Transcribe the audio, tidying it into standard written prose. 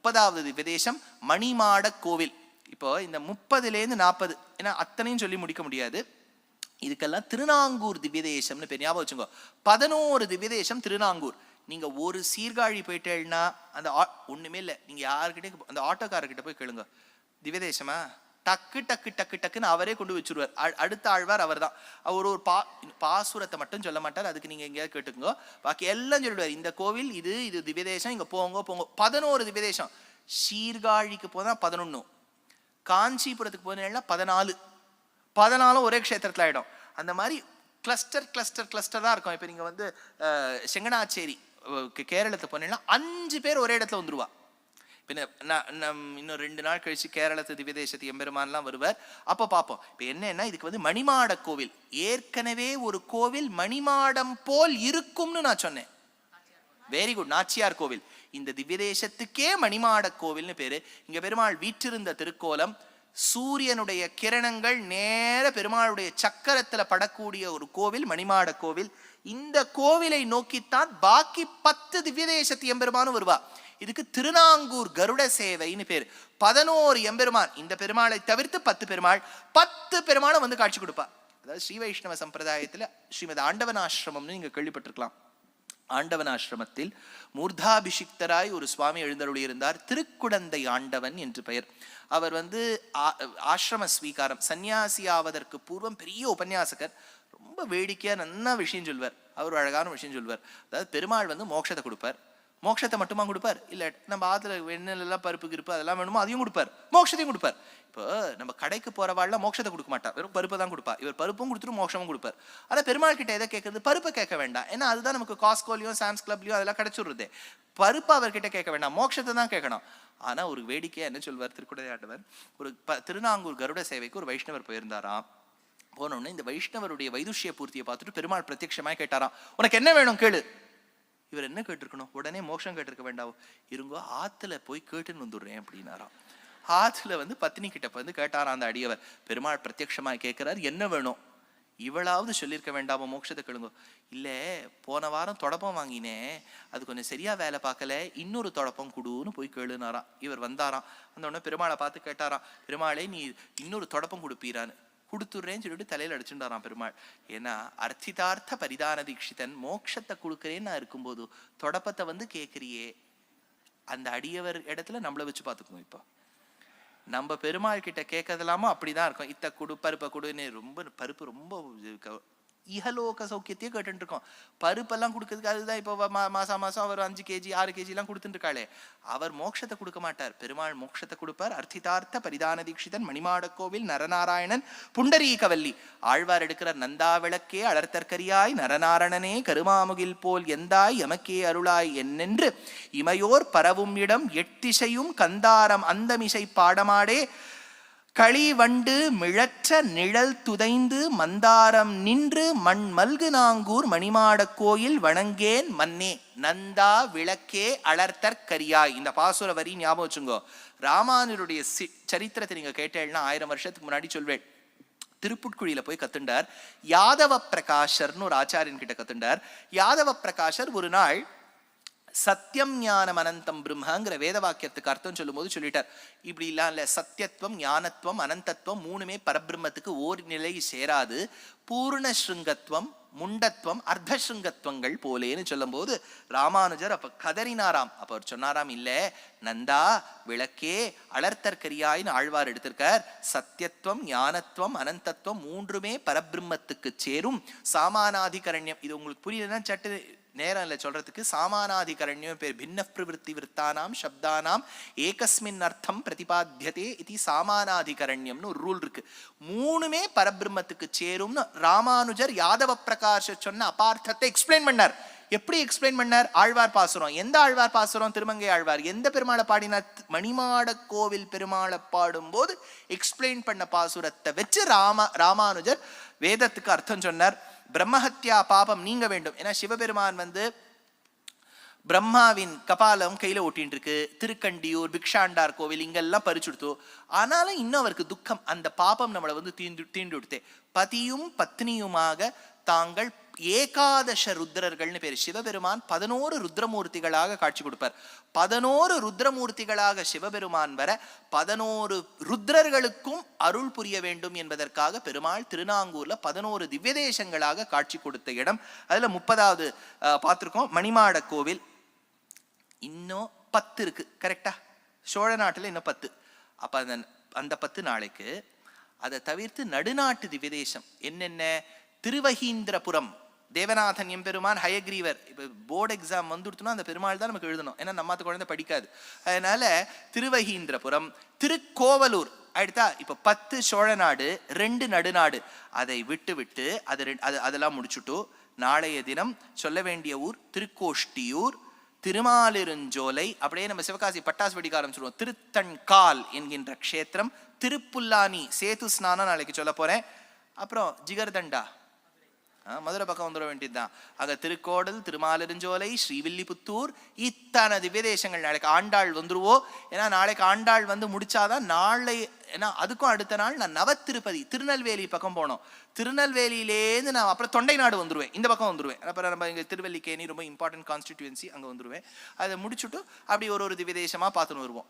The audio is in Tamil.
30வது திவ்யதேசம் மணிமாட கோவில். இப்போ இந்த 30லேருந்து 40, ஏன்னா அத்தனையும் சொல்லி முடிக்க முடியாது, இதுக்கெல்லாம் திருநாங்கூர் திவ்யதேசம்னு பேர். ஞாபகம் வச்சுக்கோ, 11 திவ்யதேசம் திருநாங்கூர். நீங்க ஒரு சீர்காழி போயிட்டேன்னா அந்த ஒண்ணுமே இல்லை, நீங்க யாருக்கிட்டே அந்த ஆட்டோக்காரர்கிட்ட போய் கேளுங்க, திவ்யதேசமா, டக்கு டக்கு டக்கு டக்குன்னு அவரே கொண்டு வச்சுருவார். அடுத்த ஆழ்வார் அவர் தான். அவர் ஒரு பாசுரத்தை மட்டும் சொல்ல மாட்டார், அதுக்கு நீங்க எங்கேயாவது கேட்டுக்கோ, பாக்கி எல்லாம் சொல்லிடுவார். இந்த கோவில் இது இது திவ்யதேசம், இங்க போங்க போங்க. 11 திவ்யதேசம். சீர்காழிக்கு போனா 11, காஞ்சிபுரத்துக்கு போனேன்னா 14, 14 ஒரே க்ஷேத்திரத்தில் ஆயிடும். அந்த மாதிரி கிளஸ்டர் கிளஸ்டர் கிளஸ்டர் தான் இருக்கும். இப்போ நீங்க வந்து செங்கனாச்சேரி கேரளத்தை போனீங்கன்னா 5 பேர் ஒரே இடத்துல வந்துருவா. இன்னும் 2 நாள் கழிச்சு கேரளத்து திவ்யதேசத்து எம்பெருமான்லாம் வருவார், அப்போ பார்ப்போம். இப்போ என்னன்னா, இதுக்கு வந்து மணிமாட கோவில், ஏற்கனவே ஒரு கோவில் மணிமாடம் போல் இருக்கும்னு நான் சொன்னேன். வெரி குட், நாச்சியார் கோவில். இந்த திவ்யதேசத்துக்கே மணிமாட கோவில்னு பேரு. இங்க பெருமாள் வீற்றிருந்த திருக்கோலம், சூரியனுடைய கிரணங்கள் நேர பெருமாளுடைய சக்கரத்துல படக்கூடிய ஒரு கோவில் மணிமாட கோவில். இந்த கோவிலை நோக்கித்தான் பாக்கி 10 திவ்யதேசத்து எம்பெருமானும் வருவா. இதுக்கு திருநாங்கூர் கருட சேவைன்னு பேர். 11 எம்பெருமான், இந்த பெருமாளை தவிர்த்து 10 பெருமாள், 10 பெருமாளை வந்து காட்சி கொடுப்பா. அதாவது ஸ்ரீ வைஷ்ணவ சம்பிரதாயத்துல ஸ்ரீமத் ஆண்டவனாசிரமம்னு நீங்க கேள்விப்பட்டிருக்கலாம். ஆண்டவனாசிரமத்தில் மூர்தாபிஷிக்தராய் ஒரு சுவாமி எழுந்தருளி இருந்தார், திருக்குடந்தை ஆண்டவன் என்று பெயர். அவர் வந்து ஆசிரம ஸ்வீகாரம், சன்னியாசி ஆவதற்கு பூர்வம் பெரிய உபன்யாசகர், ரொம்ப வேடிக்கையா நல்லா விஷயம் சொல்வார். அவர் அழகான விஷயம் சொல்வார். அதாவது பெருமாள் வந்து மோட்சத்தை கொடுப்பார். மோட்சத்தை மட்டுமா கொடுப்பார்? இல்லை, நம்ம ஆத்துல வெண்ணெல்லாம் பருப்பு கிருப்பு அதெல்லாம் வேணுமோ அதையும் கொடுப்பார், மோட்சத்தையும் கொடுப்பார். இப்போ நம்ம கடைக்கு போறவாள்லாம் மோட்சத்தை கொடுக்க மாட்டா, வெறும் பருப்பை தான் கொடுப்பா. இவர் பருப்பும் கொடுத்துட்டு மோட்சமும் கொடுப்பார். ஆனால் பெருமாள் கிட்ட எதை கேட்கறது? பருப்பை கேட்க வேண்டாம், ஏன்னா அதுதான் நமக்கு காஸ்கோலையும் சாம்ஸ் கிளப்லையும் அதெல்லாம் கிடைச்சுடுறது. பருப்பு அவர்கிட்ட கேட்க வேண்டாம், மோட்சத்தை தான் கேட்கணும். ஆனா ஒரு வேடிக்கையா என்ன சொல்வார் திருக்குடையாண்டவர், ஒரு திருநாங்கூர் கருட சேவைக்கு ஒரு வைஷ்ணவர் போயிருந்தாராம். போனோன்னு இந்த வைஷ்ணவருடைய வைதுஷ்ய பூர்த்தியை பார்த்துட்டு பெருமாள் பிரத்யட்சமாய் கேட்டாராம், உனக்கு என்ன வேணும் கேளு. இவர் என்ன கேட்டிருக்கணும்? உடனே மோட்சம் கேட்டிருக்க வேண்டாம், இருங்கோ ஆத்துல போய் கேட்டுன்னு வந்துடுறேன் அப்படின்னாராம். ஆத்துல வந்து பத்தினி கிட்ட வந்து கேட்டாராம் அந்த அடியவர். பெருமாள் பிரத்யட்சமாய் கேட்கிறார், என்ன வேணும்? இவளாவது சொல்லியிருக்க வேண்டாமோ மோட்சத்தை கேளுங்க. இல்ல, போன வாரம் தொடப்பம் வாங்கினேன், அது கொஞ்சம் சரியா வேலை பார்க்கல, இன்னொரு தொடப்பம் கொடுன்னு போய் கேளுனாராம். இவர் வந்தாராம். அந்த உடனே பெருமாளை பார்த்து கேட்டாராம், பெருமாளே நீ இன்னொரு தொடப்பம் கொடுப்பீரான்னு. கொடுத்துடுறேன்னு சொல்லிட்டு தலையில அடிச்சுட்டாராம் பெருமாள். ஏன்னா அர்த்திதார்த்த பரிதான தீட்சிதன், மோட்சத்தை கொடுக்குறேன்னு நான் இருக்கும்போது தொடப்பத்தை வந்து கேட்குறியே, அந்த அடியவர் இடத்துல நம்மளை வச்சு பார்த்துக்கணும். இப்போ நம்ம பெருமாள் கிட்ட கேட்கறதெல்லாமோ அப்படிதான் இருக்கும். இத்த கொடு பருப்பை கொடுன்னு, ரொம்ப பருப்பு ரொம்ப இஹலோக சௌக்கியத்தையே கேட்டு இருக்கோம். பருப்பெல்லாம் கொடுக்கறதுக்கு அதுதான் இப்போ மாசம் அவர் 5 kg 6 kg எல்லாம் கொடுத்துட்டு இருக்காளே, அவர் மோட்சத்தை கொடுக்க மாட்டார், பெருமாள் மோட்சத்தை கொடுப்பார். அர்த்திதார்த்த பரிதான தீட்சிதன், மணிமாட கோவில், நரநாராயணன், புண்டரீகவல்லி. ஆழ்வார் எடுக்கிறார், நந்தா விளக்கே அலர்த்தற்கரியாய் நரநாரணனே கருமாமுகில் போல் எந்தாய் எமக்கே அருளாய் என்னென்று இமையோர் பரவும் இடம் எட்டிசையும் கந்தாரம் அந்தமிசை பாடமாடே களி வண்டு மிழற்ற நிழல் துதைந்து மந்தாரம் நின்று மண் மல்கு நாங்கூர் மணிமாட கோயில் வணங்கேன் மன்னே நந்தா விளக்கே அலர்த்தற்கரியாய். இந்த பாசுர வரி ஞாபகம் வச்சுங்கோ. ராமானுடைய சரித்திரத்தை நீங்க கேட்டேன்னா 1000 வருஷத்துக்கு முன்னாடி சொல்வேன். திருப்புட்குழியில போய் கத்துண்டார். யாதவ பிரகாஷர்னு ஒரு ஆச்சாரியன் கிட்ட கத்துண்டார். யாதவ பிரகாஷர் ஒரு நாள் சத்தியம் ஞானம் அனந்தம் பிரம்மங்கிற வேத வாக்கியத்துக்கு அர்த்தம் சொல்லும் போது சொல்லிட்டார், இப்படி இல்ல, சத்தியத்துவம் ஞானத்துவம் அனந்தத்துவம் 3மே பரபிரம்மத்துக்கு ஓர் நிலை சேராது, பூர்ண ஸ்ருங்கத்துவம் முண்டத்துவம் அர்த்த ஸ்ருங்கத்துவங்கள் போலேன்னு சொல்லும் போது ராமானுஜர் அப்ப கதறினாராம். அப்ப அவர் சொன்னாராம், இல்ல நந்தா விளக்கே அலர்த்தற்கரியாயின்னு ஆழ்வார் எடுத்திருக்கார். சத்தியத்துவம் ஞானத்துவம் அனந்தத்துவம் 3மே பரபிரம்மத்துக்கு சேரும். சாமானாதிகரண்யம், இது உங்களுக்கு புரியலன்னா சட்டு நேரம் இல்லை சொல்றதுக்கு. சாமானாதிகரண்யம் பேர். பின்ன பிரவருத்தி விற்த்தானாம் சப்தானாம் ஏகஸ்மின் அர்த்தம் பிரதிபாத்தியதே இது சாமானாதிகரண்யம்னு ஒரு ரூல் இருக்கு. 3மே பரபிரம்மத்துக்கு சேரும்னு ராமானுஜர் யாதவ பிரகாஷ் சொன்ன அபார்த்தத்தை எக்ஸ்பிளைன் பண்ணார். எப்படி எக்ஸ்பிளைன் பண்ணார்? ஆழ்வார் பாசுரம். எந்த ஆழ்வார் பாசுரம்? திருமங்கை ஆழ்வார். எந்த பெருமாளை பாடினார்? மணிமாட கோவில் பெருமாளை பாடும் போது எக்ஸ்பிளைன் பண்ண பாசுரத்தை வச்சு ராமானுஜர் வேதத்துக்கு அர்த்தம் சொன்னார். பிரம்மஹத்யா பாபம் நீங்க வேண்டும். ஏன்னா சிவபெருமான் வந்து பிரம்மாவின் கபாலம் கையில ஒட்டின்னு இருக்கு. திருக்கண்டியூர் பிக்ஷாண்டார் கோவில் இங்கெல்லாம் பறிச்சுடுத்தோ, ஆனாலும் இன்னும் அவருக்கு துக்கம். அந்த பாபம் நம்மளை வந்து தீண்டு விடுத்தே. பதியும் பத்னியுமாக தாங்கள் ஏகாதச ருத்ரர்கள்னு பேர். சிவபெருமான் 11 ருத்ரமூர்த்திகளாக காட்சி கொடுப்பார். 11 ருத்ரமூர்த்திகளாக சிவபெருமான் வர 11 ருத்ரர்களுக்கும் அருள் புரிய வேண்டும் என்பதற்காக பெருமாள் திருநாங்கூர்ல 11 திவ்ய தேசங்களாக காட்சி கொடுத்த இடம். அதுல 30வது பார்த்திருக்கோம் மணிமாட கோவில். இன்னும் 10 இருக்கு, கரெக்டா? சோழ நாட்டுல இன்னும் 10. அப்ப அந்த 10 நாளைக்கு அதை தவிர்த்து நடுநாட்டு திவ்யதேசம் என்னென்ன? திருவஹீந்திரபுரம் தேவநாதன் எம்பெருமான் ஹயக்ரீவர். இப்போ போர்டு எக்ஸாம் வந்துடுத்துனா அந்த பெருமாள் தான் நமக்கு எழுதணும், ஏன்னா நம்ம குழந்தை படிக்காது. அதனால திருவஹீந்திரபுரம், திருக்கோவலூர் ஆயிடுதா. இப்போ 10 சோழநாடு, 2 நடுநாடு. அதை விட்டு அதெல்லாம் முடிச்சுட்டு நாளைய தினம் சொல்ல வேண்டிய ஊர் திருக்கோஷ்டியூர், திருமாலிருஞ்சோலை, அப்படியே நம்ம சிவகாசி பட்டாசு வெடிக்க ஆரம்பிச்சிருவோம். திருத்தன்கால் என்கின்ற க்ஷேத்திரம், திருப்புல்லானி சேது ஸ்நானம் நாளைக்கு சொல்ல போறேன். அப்புறம் ஜிகர்தண்டா மதுரை பக்கம் வந்துட வேண்டியதுதான். அங்க திருக்கோடல், திருமாலிருஞ்சோலை, ஸ்ரீவில்லிபுத்தூர், இத்தனை திவ்யதேசங்கள். நாளைக்கு ஆண்டாள் வந்துருவோம். ஏன்னா நாளைக்கு ஆண்டாள் வந்து முடிச்சாதான் நாளை, ஏன்னா அதுக்கும் அடுத்த நாள் நான் நவத்திருப்பதி திருநெல்வேலி பக்கம் போனோம். திருநெல்வேலியிலேருந்து நான் அப்புறம் தொண்டை நாடு வந்துருவேன், இந்த பக்கம் வந்துருவேன். அப்புறம் நம்ம இங்கே திருவல்லிக்கேணி ரொம்ப இம்பார்ட்டன்ட் கான்ஸ்டிடியூன்சி, அங்கே வந்துருவேன். அதை முடிச்சுட்டு அப்படி ஒரு திவ்யதேசமா பார்த்துன்னு வருவோம்.